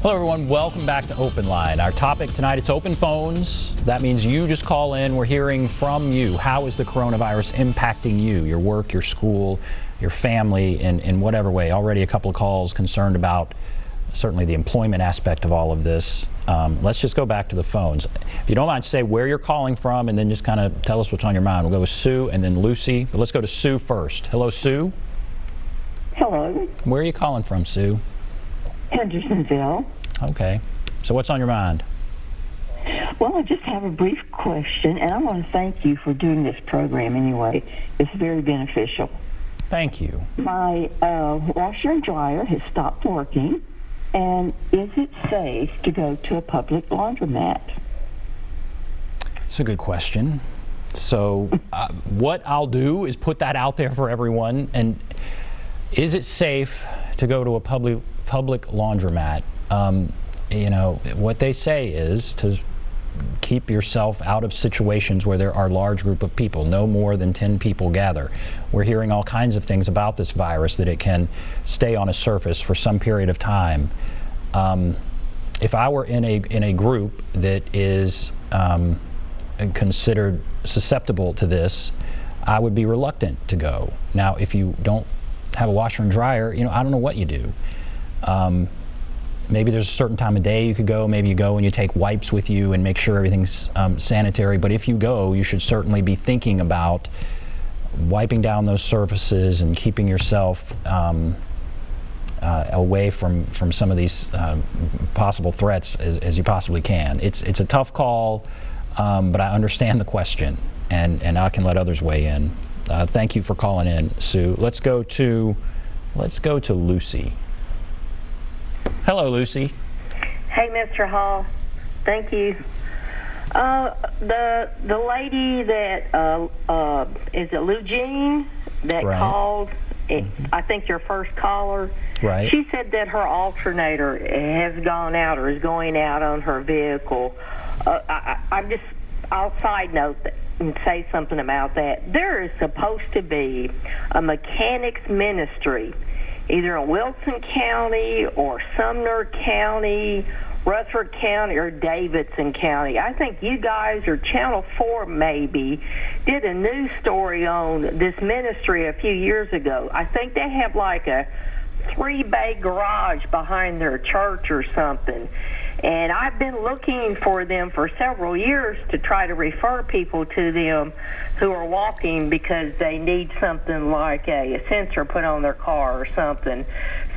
Hello everyone, welcome back to Open Line. Our topic tonight, it's open phones. That means you just call in. We're hearing from you. How is the coronavirus impacting you, your work, your school, your family, in whatever way? Already a couple of calls concerned about certainly the employment aspect of all of this. Let's just go back to the phones. If you don't mind, say where you're calling from and then just kind of tell us what's on your mind. We'll go with Sue and then Lucy, but let's go to Sue first. Hello, Sue. Hello. Where are you calling from, Sue? Hendersonville. Okay. So what's on your mind? Well, I just have a brief question, and I want to thank you for doing this program anyway. It's very beneficial. Thank you. My washer and dryer has stopped working, and is it safe to go to a public laundromat? It's a good question. So what I'll do is put that out there for everyone. And is it safe to go to a public laundromat? You know, what they say is to keep yourself out of situations where there are a large group of people, no more than 10 people gather. We're hearing all kinds of things about this virus, that it can stay on a surface for some period of time. If I were in a group that is considered susceptible to this, I would be reluctant to go. Now, if you don't have a washer and dryer, you know, I don't know what you do. Maybe there's a certain time of day you could go. Maybe you go and you take wipes with you and make sure everything's sanitary. But if you go, you should certainly be thinking about wiping down those surfaces and keeping yourself away from some of these possible threats as you possibly can. It's a tough call, but I understand the question, and I can let others weigh in. Thank you for calling in, Sue. Let's go to Lucy. Hello, Lucy. Hey, Mr. Hall. Thank you. The lady that is it Lou Jean that Right. called? I think your first caller. Right. She said that her alternator has gone out or is going out on her vehicle. I'll side note that and say something about that. There is supposed to be a mechanics ministry, either in Wilson County or Sumner County, Rutherford County, or Davidson County. I think you guys, or Channel 4 maybe, did a news story on this ministry a few years ago. I think they have like a 3-bay garage behind their church or something. And I've been looking for them for several years to try to refer people to them who are walking because they need something like a sensor put on their car or something.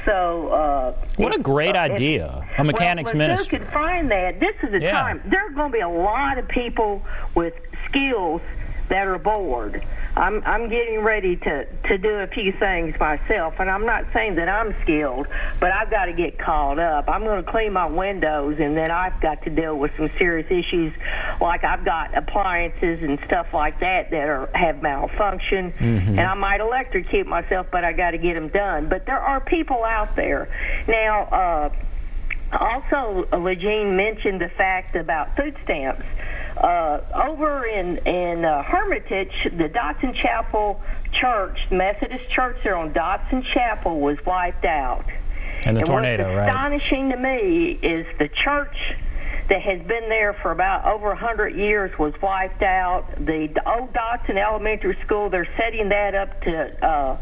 So what a great idea, a mechanics ministry. Who can find that? This is the time. There are going to be a lot of people with skills that are bored. I'm getting ready to do a few things myself, and I'm not saying that I'm skilled, but I've got to get caught up. I'm going to clean my windows, and then I've got to deal with some serious issues, like I've got appliances and stuff like that have malfunction, and I might electrocute myself, but I got to get them done. But there are people out there. Now, also, Legine mentioned the fact about food stamps. Over in Hermitage, the Dotson Chapel Church, Methodist Church there on Dotson Chapel, was wiped out. And the tornado, what's right? astonishing to me is the church that has been there for about over 100 years was wiped out. The old Dotson Elementary School, they're setting that up to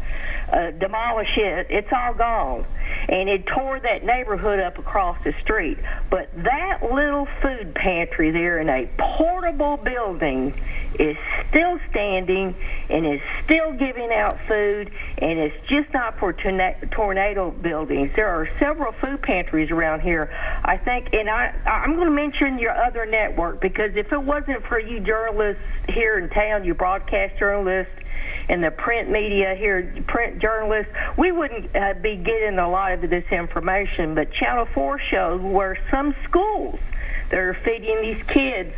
demolish it. It's all gone. And it tore that neighborhood up across the street. But that little food pantry there in a portable building is still standing and is still giving out food, and it's just not for tornado buildings. There are several food pantries around here, I think, and I'm going to mention your other network, because if it wasn't for you journalists here in town, you broadcast journalists, and the print media here, print journalists, we wouldn't be getting a lot of this information. But Channel 4 shows where some schools that are feeding these kids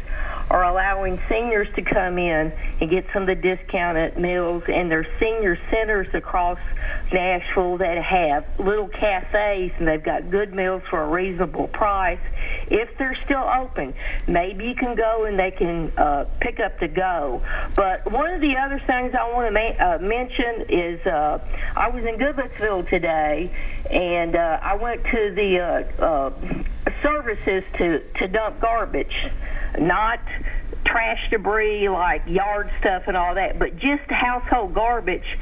are allowing seniors to come in and get some of the discounted meals, and there's senior centers across Nashville that have little cafes, and they've got good meals for a reasonable price. If they're still open, maybe you can go and they can pick up to go. But one of the other things I want to mention is I was in Goodlettsville today, and I went to the services to dump garbage, not trash debris like yard stuff and all that, but just household garbage.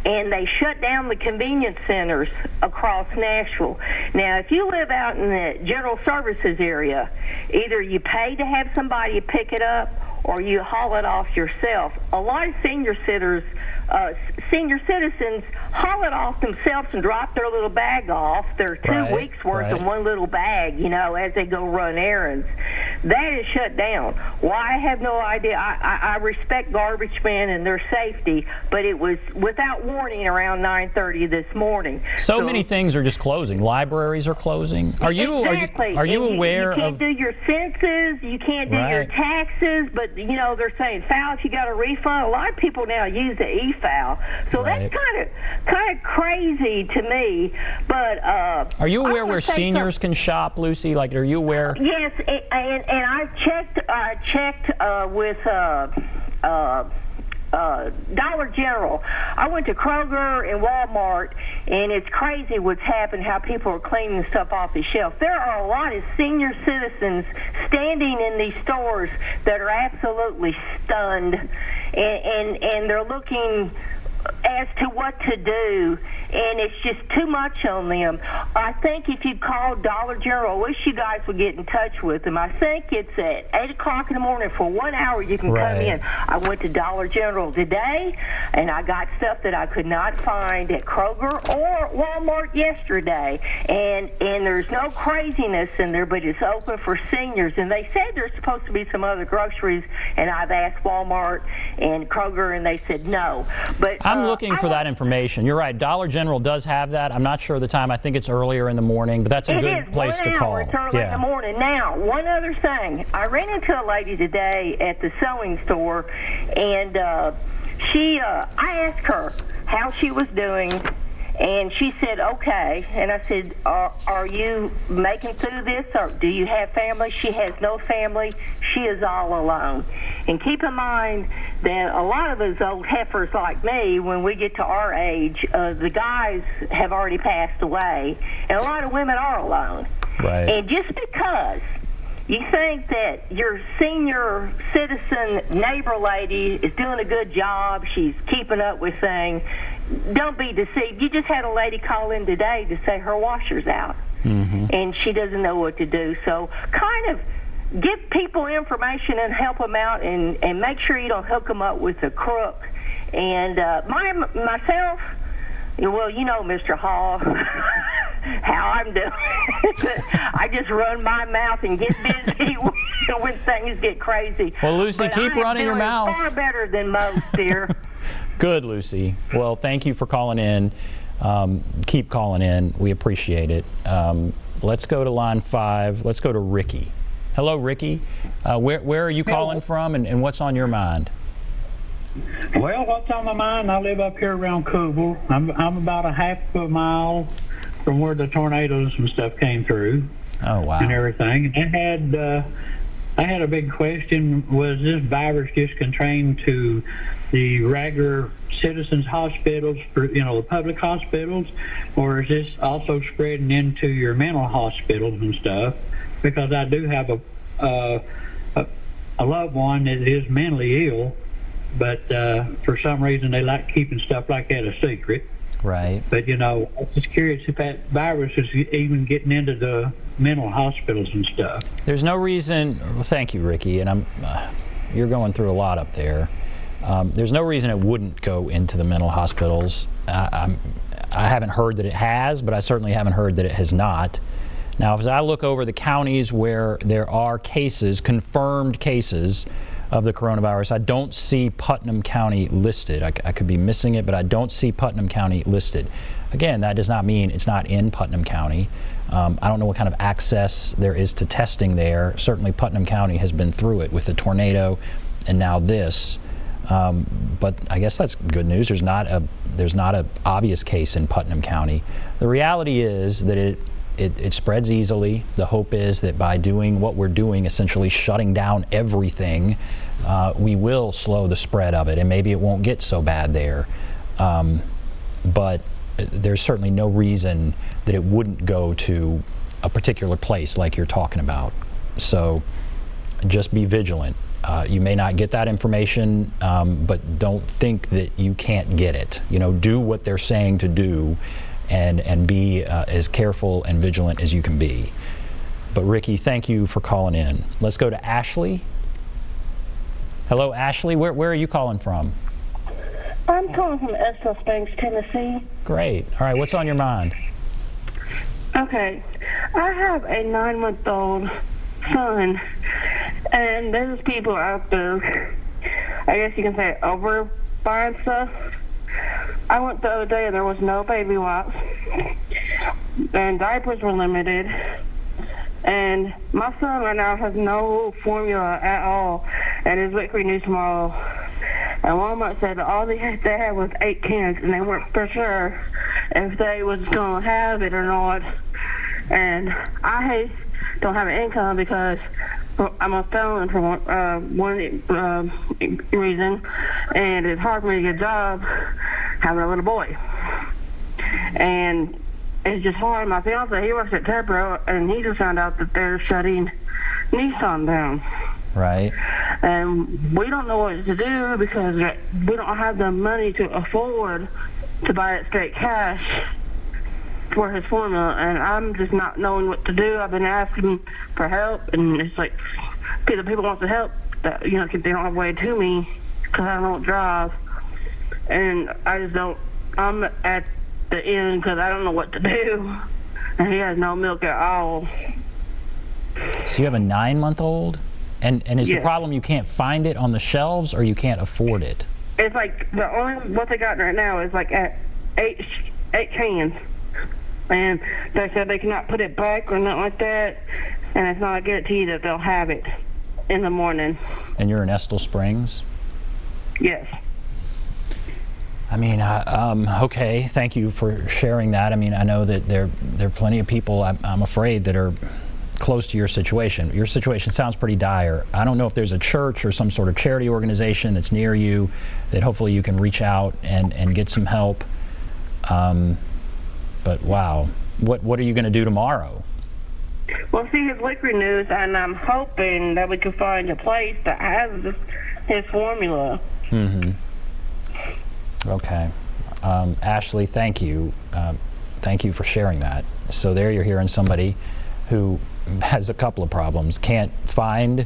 And they shut down the convenience centers across Nashville. Now, if you live out in the general services area, either you pay to have somebody pick it up or you haul it off yourself. A lot of senior citizens haul it off themselves and drop their little bag off, their 2 weeks worth in one little bag, as they go run errands. That is shut down. Why, I have no idea. I respect garbage men and their safety, but it was without warning around 9:30 this morning. So many things are just closing. Libraries are closing. Are you aware of? You can't do your census, you can't do your taxes, but they're saying file if you got a refund. A lot of people now use the e-file, so that's kind of crazy to me. But are you aware where seniors can shop, Lucy? Like, are you aware? Yes, and I've checked with Dollar General. I went to Kroger and Walmart, and it's crazy what's happened, how people are cleaning stuff off the shelf. There are a lot of senior citizens standing in these stores that are absolutely stunned, and they're looking as to what to do, and it's just too much on them. I think if you call Dollar General, I wish you guys would get in touch with them. I think it's at 8 o'clock in the morning for 1 hour you can come in. I went to Dollar General today, and I got stuff that I could not find at Kroger or Walmart yesterday, and there's no craziness in there, but it's open for seniors, and they said there's supposed to be some other groceries, and I've asked Walmart and Kroger, and they said no. But I'm looking for that information. You're right. Dollar General does have that. I'm not sure of the time. I think it's earlier in the morning, but that's a good place to call. It's early in the morning. Now, one other thing. I ran into a lady today at the sewing store, and I asked her how she was doing, and she said, okay. And I said, are you making through this, or do you have family? She has no family. She is all alone. And keep in mind that a lot of those old heifers like me, when we get to our age, the guys have already passed away, and a lot of women are alone. Right. And just because you think that your senior citizen neighbor lady is doing a good job, she's keeping up with things, don't be deceived. You just had a lady call in today to say her washer's out, and she doesn't know what to do. So kind of give people information and help them out, and make sure you don't hook them up with a crook. And myself, well, Mr. Hall, how I'm doing. I just run my mouth and get busy when things get crazy. Well, Lucy, keep running your mouth. Far better than most, dear. Good, Lucy. Well, thank you for calling in. Keep calling in. We appreciate it. Let's go to line 5. Let's go to Ricky. Hello, Ricky. Where are you calling from, and what's on your mind? Well, what's on my mind? I live up here around Cookville. I'm about a half a mile from where the tornadoes and stuff came through. Oh, wow. And everything. And I had a big question. Was this virus just contained to the regular citizens' hospitals, the public hospitals, or is this also spreading into your mental hospitals and stuff? Because I do have a loved one that is mentally ill, but for some reason they like keeping stuff like that a secret. Right. But I'm just curious if that virus is even getting into the mental hospitals and stuff. There's no reason. Well, thank you, Ricky, and you're going through a lot up there. There's no reason it wouldn't go into the mental hospitals. I haven't heard that it has, but I certainly haven't heard that it has not. Now, as I look over the counties where there are cases, confirmed cases of the coronavirus, I don't see Putnam County listed. I could be missing it, but I don't see Putnam County listed. Again, that does not mean it's not in Putnam County. I don't know what kind of access there is to testing there. Certainly Putnam County has been through it with the tornado and now this. But I guess that's good news. There's not a obvious case in Putnam County. The reality is that it spreads easily. The hope is that by doing what we're doing, essentially shutting down everything, we will slow the spread of it, and maybe it won't get so bad there. But there's certainly no reason that it wouldn't go to a particular place like you're talking about. So just be vigilant. You may not get that information, but don't think that you can't get it. You know, do what they're saying to do, and be as careful and vigilant as you can be. But Ricky, thank you for calling in. Let's go to Ashley. Hello, Ashley. Where are you calling from? I'm calling from Estill Springs, Tennessee. Great. All right, what's on your mind? Okay. I have a 9-month-old son, and there's people out there, I guess you can say, over buying stuff. I went the other day and there was no baby wipes, and diapers were limited. And my son right now has no formula at all, and is liquid news tomorrow. And Walmart said all they had was 8 cans, and they weren't for sure if they was going to have it or not. And I don't have an income because I'm a felon for one reason, and it's hard for me to get a job having a little boy. And it's just hard. My fiance, he works at Tepro, and he just found out that they're shutting Nissan down. Right. And we don't know what to do because we don't have the money to afford to buy it straight cash for his formula, and I'm just not knowing what to do. I've been asking for help, and it's like the people want to help, that, you know, they don't have a way to me because I don't drive, and I just don't. I'm at the end because I don't know what to do, and he has no milk at all. So you have a 9-month-old, and is the Yes. problem you can't find it on the shelves, or you can't afford it? It's like the only what they got right now is like at eight cans, and they said they cannot put it back or nothing like that, and it's not a guarantee that they'll have it in the morning. And you're in Estill Springs? Yes. I mean, okay, thank you for sharing that. I mean, I know that there are plenty of people, I'm afraid, that are close to your situation. Your situation sounds pretty dire. I don't know if there's a church or some sort of charity organization that's near you that hopefully you can reach out and get some help. But wow, what are you going to do tomorrow? Well, see, his liquid news, and I'm hoping that we can find a place that has his formula. Mm-hmm. Okay. Ashley, thank you. Thank you for sharing that. So there you're hearing somebody who has a couple of problems. Can't find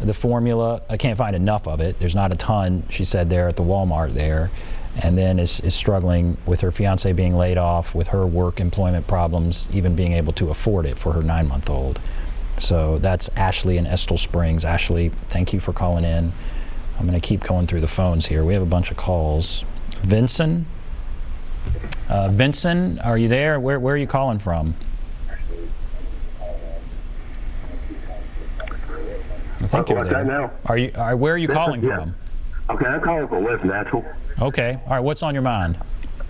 the formula, can't find enough of it. There's not a ton, she said, there at the Walmart there. And then is struggling with her fiance being laid off, with her work employment problems, even being able to afford it for her 9-month-old. So that's Ashley in Estill Springs. Ashley, thank you for calling in. I'm going to keep going through the phones here. We have a bunch of calls. Vincent? Vincent, are you there? Where are you calling from? I think you're there. Now? Where are you calling from? Okay, I'm calling from West Natural. Okay. All right. What's on your mind?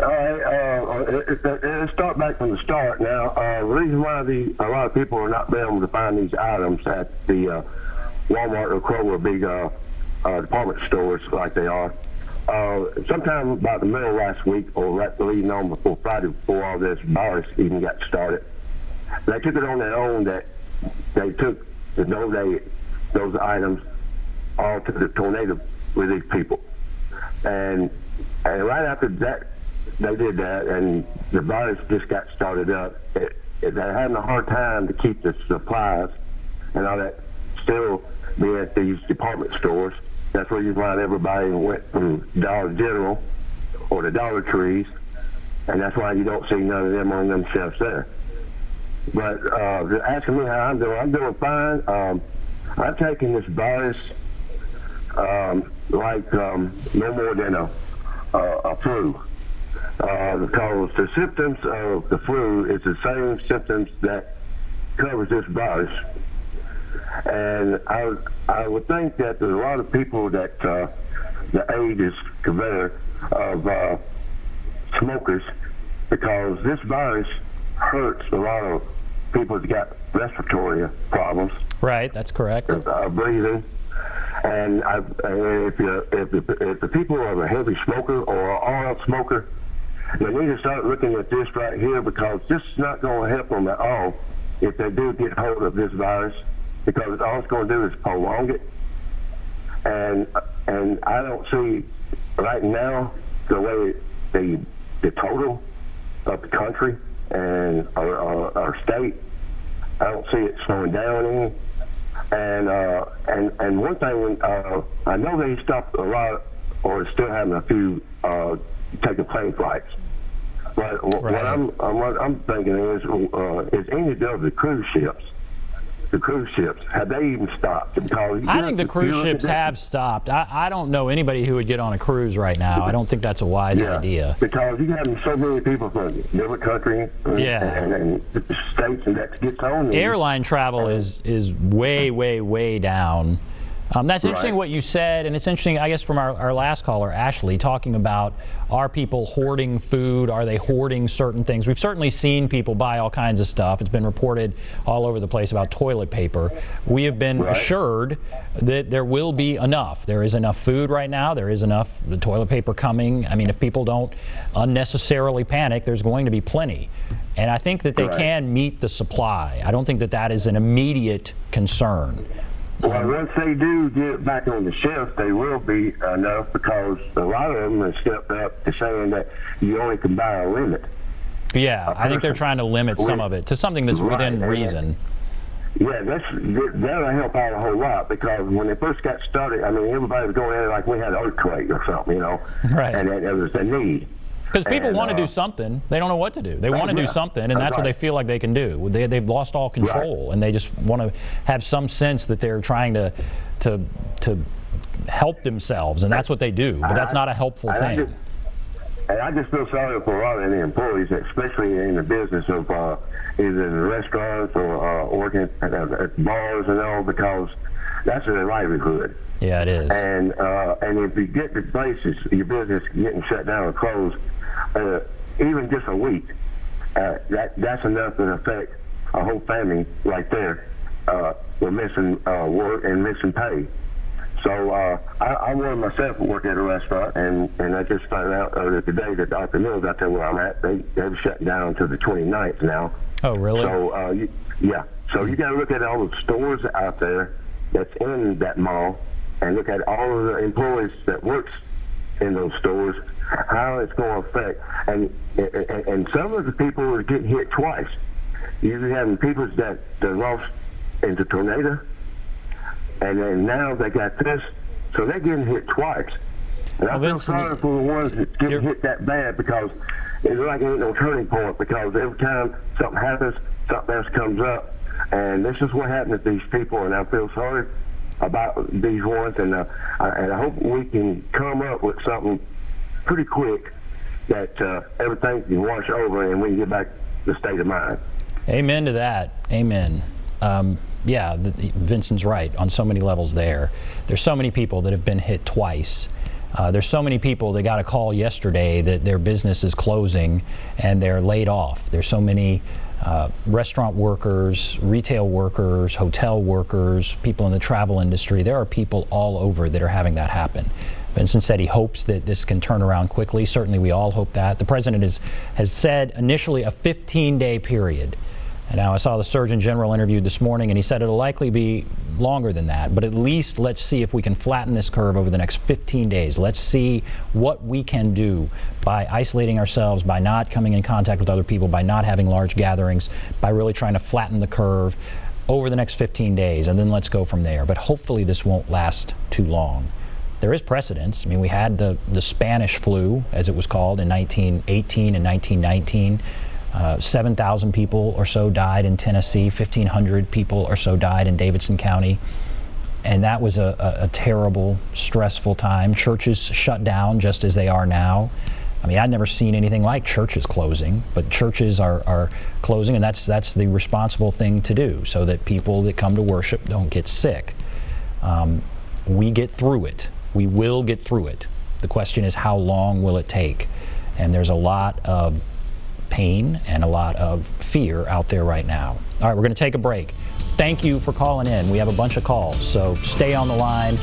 All right. Let's start back from the start now. The reason why a lot of people are not being able to find these items at the Walmart or Kroger big department stores like they are. Sometime about the middle of last week, or right leading on before Friday, before all this virus even got started, they took it on their own that they took to donate those items all to the tornado relief people. And right after that, they did that, and the virus just got started up. They're having a hard time to keep the supplies and all that still be at these department stores. That's where you find everybody went from Dollar General or the Dollar Trees, and that's why you don't see none of them on themselves there. But they're asking me how I'm doing fine. I'm taking this virus like no more than a flu. Because the symptoms of the flu is the same symptoms that covers this virus. And I would think that there's a lot of people that the age is conveyor of smokers, because this virus hurts a lot of people that got respiratory problems. Right, that's correct. Breathing. And if the people are a heavy smoker or an oil smoker, they need to start looking at this right here, because this is not going to help them at all if they do get hold of this virus, because all it's going to do is prolong it. And I don't see right now the way the total of the country and our state, I don't see it slowing down any. And one thing, I know they stopped a lot, or still having a few taking plane flights. But what I'm thinking is any of the cruise ships. The cruise ships, have they even stopped? Because I think the cruise ships have stopped. I don't know anybody who would get on a cruise right now. I don't think that's a wise idea. Because you have so many people from different countries and states and that gets on. Airline travel is way, way, way down. That's interesting what you said, and it's interesting, I guess, from our last caller, Ashley, talking about, are people hoarding food? Are they hoarding certain things? We've certainly seen people buy all kinds of stuff. It's been reported all over the place about toilet paper. We have been assured that there will be enough. There is enough food right now. There is enough the toilet paper coming. I mean, if people don't unnecessarily panic, there's going to be plenty. And I think that they can meet the supply. I don't think that that is an immediate concern. Well, once they do get back on the shelf, they will be enough, because a lot of them have stepped up to saying that you only can buy a limit. Yeah, I think they're trying to limit some of it to something that's within reason. Yeah, that'll help out a whole lot, because when it first got started, I mean, everybody was going at it like we had an earthquake or something, you know, and it was a need. Because people want to do something. They don't know what to do. They want to do something, and that's what they feel like they can do. They've lost all control, and they just want to have some sense that they're trying to help themselves, and that's what they do. But that's not a helpful thing. I just feel sorry for a lot of the employees, especially in the business of either the restaurants or working at bars and all, because that's their livelihood. Yeah, it is. And if you get the places, your business getting shut down or closed, even just a week, that's enough to affect a whole family right there. We're missing work and missing pay. So I wanted myself to work at a restaurant, and I just found out earlier today that Dr. Mills out there where I'm at, they've shut down until the 29th now. Oh, really? So, So you got to look at all the stores out there that's in that mall, and look at all of the employees that works in those stores, how it's going to affect. And some of the people are getting hit twice. You're having people that lost in the tornado, and then now they got this, so they're getting hit twice. And I feel sorry for the ones that get hit that bad, because it's like it ain't no turning point, because every time something happens, something else comes up. And this is what happened to these people, and I feel sorry about these ones, and I hope we can come up with something pretty quick that everything can wash over and we can get back to the state of mind. Amen to that. Amen. Yeah, Vincent's right on so many levels there. There's so many people that have been hit twice. There's so many people that got a call yesterday that their business is closing and they're laid off. There's so many restaurant workers, retail workers, hotel workers, people in the travel industry. There are people all over that are having that happen. Vincent said he hopes that this can turn around quickly. Certainly we all hope that. The president has said initially a 15-day period. And now I saw the Surgeon General interviewed this morning, and he said it'll likely be longer than that. But at least let's see if we can flatten this curve over the next 15 days. Let's see what we can do by isolating ourselves, by not coming in contact with other people, by not having large gatherings, by really trying to flatten the curve over the next 15 days, and then let's go from there. But hopefully this won't last too long. There is precedence. I mean, we had the Spanish flu, as it was called, in 1918 and 1919. 7,000 people or so died in Tennessee. 1,500 people or so died in Davidson County. And that was a terrible, stressful time. Churches shut down just as they are now. I mean, I'd never seen anything like churches closing, but churches are closing, and that's the responsible thing to do so that people that come to worship don't get sick. We get through it. We will get through it. The question is, how long will it take? And there's a lot of pain and a lot of fear out there right now. All right, we're going to take a break. Thank you for calling in. We have a bunch of calls, so stay on the line.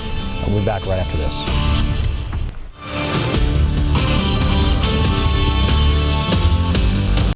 We'll be back right after this.